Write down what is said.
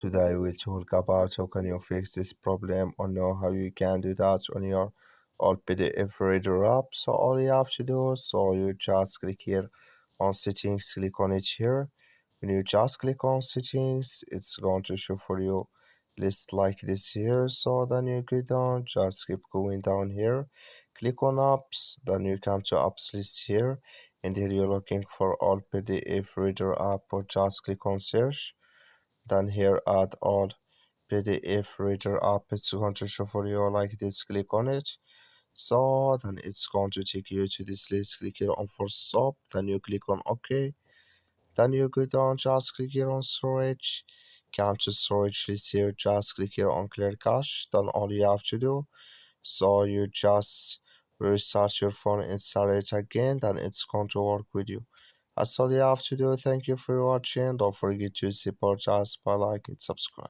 Today we talk about how can you fix this problem or know how you can do that on your old PDF reader app. So all you have to do, so you just click here on settings, click on it here. When you just click on settings, it's going to show for you list like this here. So then you go down, just keep going down here, click on apps, then you come to apps list here, and here you're looking for all PDF reader app, or just click on search. Then here add all PDF reader app, it's going to show for you like this, click on it. So then it's going to take you to this list, click here on for stop, then you click on OK. Then you go down, just click here on storage, come to storage list here, just click here on clear cache. Then all you have to do, so you just restart your phone, install it again, then it's going to work with you. That's all you have to do. Thank you for watching. Don't forget to support us by liking and subscribe.